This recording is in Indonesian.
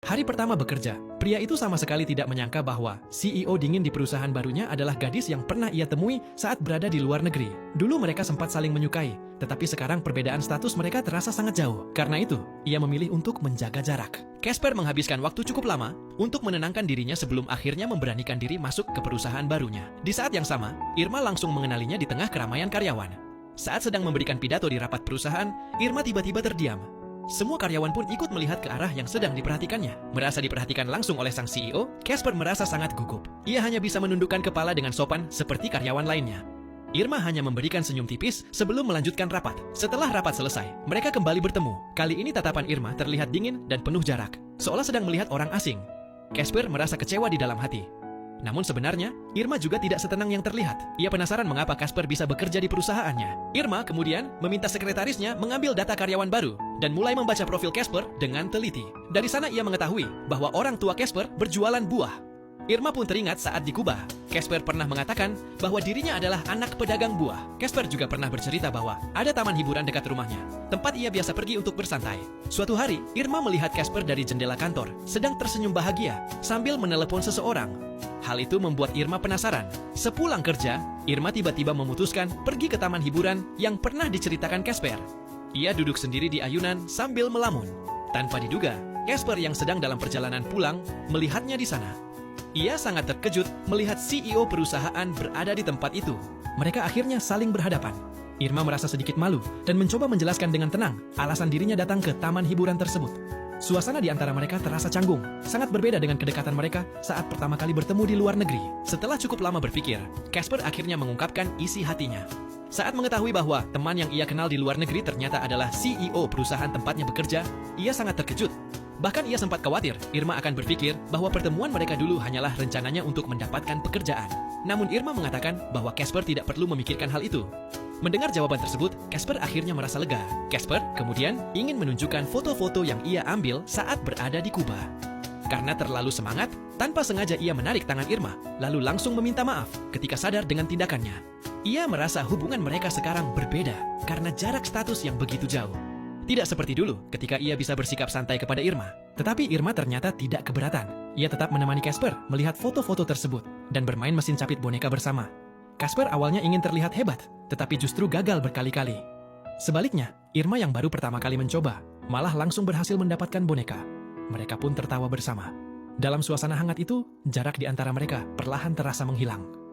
Hari pertama bekerja, pria itu sama sekali tidak menyangka bahwa CEO dingin di perusahaan barunya adalah gadis yang pernah ia temui saat berada di luar negeri. Dulu mereka sempat saling menyukai, tetapi sekarang perbedaan status mereka terasa sangat jauh. Karena itu, ia memilih untuk menjaga jarak. Casper menghabiskan waktu cukup lama untuk menenangkan dirinya sebelum akhirnya memberanikan diri masuk ke perusahaan barunya. Di saat yang sama, Irma langsung mengenalinya di tengah keramaian karyawan. Saat sedang memberikan pidato di rapat perusahaan, Irma tiba-tiba terdiam. Semua karyawan pun ikut melihat ke arah yang sedang diperhatikannya. Merasa diperhatikan langsung oleh sang CEO, Casper merasa sangat gugup. Ia hanya bisa menundukkan kepala dengan sopan seperti karyawan lainnya. Irma hanya memberikan senyum tipis sebelum melanjutkan rapat. Setelah rapat selesai, mereka kembali bertemu. Kali ini tatapan Irma terlihat dingin dan penuh jarak, seolah sedang melihat orang asing. Casper merasa kecewa di dalam hati. Namun sebenarnya, Irma juga tidak setenang yang terlihat. Ia penasaran mengapa Casper bisa bekerja di perusahaannya. Irma kemudian meminta sekretarisnya mengambil data karyawan baru dan mulai membaca profil Casper dengan teliti. Dari sana ia mengetahui bahwa orang tua Casper berjualan buah. Irma pun teringat saat di Kuba, Casper pernah mengatakan bahwa dirinya adalah anak pedagang buah. Casper juga pernah bercerita bahwa ada taman hiburan dekat rumahnya, tempat ia biasa pergi untuk bersantai. Suatu hari, Irma melihat Casper dari jendela kantor, sedang tersenyum bahagia sambil menelepon seseorang. Hal itu membuat Irma penasaran. Sepulang kerja, Irma tiba-tiba memutuskan pergi ke taman hiburan yang pernah diceritakan Casper. Ia duduk sendiri di ayunan sambil melamun. Tanpa diduga, Casper yang sedang dalam perjalanan pulang melihatnya di sana. Ia sangat terkejut melihat CEO perusahaan berada di tempat itu. Mereka akhirnya saling berhadapan. Irma merasa sedikit malu dan mencoba menjelaskan dengan tenang alasan dirinya datang ke taman hiburan tersebut. Suasana di antara mereka terasa canggung, sangat berbeda dengan kedekatan mereka saat pertama kali bertemu di luar negeri. Setelah cukup lama berpikir, Casper akhirnya mengungkapkan isi hatinya. Saat mengetahui bahwa teman yang ia kenal di luar negeri ternyata adalah CEO perusahaan tempatnya bekerja, ia sangat terkejut. Bahkan ia sempat khawatir Irma akan berpikir bahwa pertemuan mereka dulu hanyalah rencananya untuk mendapatkan pekerjaan. Namun Irma mengatakan bahwa Casper tidak perlu memikirkan hal itu. Mendengar jawaban tersebut, Casper akhirnya merasa lega. Casper kemudian ingin menunjukkan foto-foto yang ia ambil saat berada di Kuba. Karena terlalu semangat, tanpa sengaja ia menarik tangan Irma, lalu langsung meminta maaf ketika sadar dengan tindakannya. Ia merasa hubungan mereka sekarang berbeda karena jarak status yang begitu jauh. Tidak seperti dulu ketika ia bisa bersikap santai kepada Irma. Tetapi Irma ternyata tidak keberatan. Ia tetap menemani Casper melihat foto-foto tersebut dan bermain mesin capit boneka bersama. Casper awalnya ingin terlihat hebat, tetapi justru gagal berkali-kali. Sebaliknya, Irma yang baru pertama kali mencoba, malah langsung berhasil mendapatkan boneka. Mereka pun tertawa bersama. Dalam suasana hangat itu, jarak di antara mereka perlahan terasa menghilang.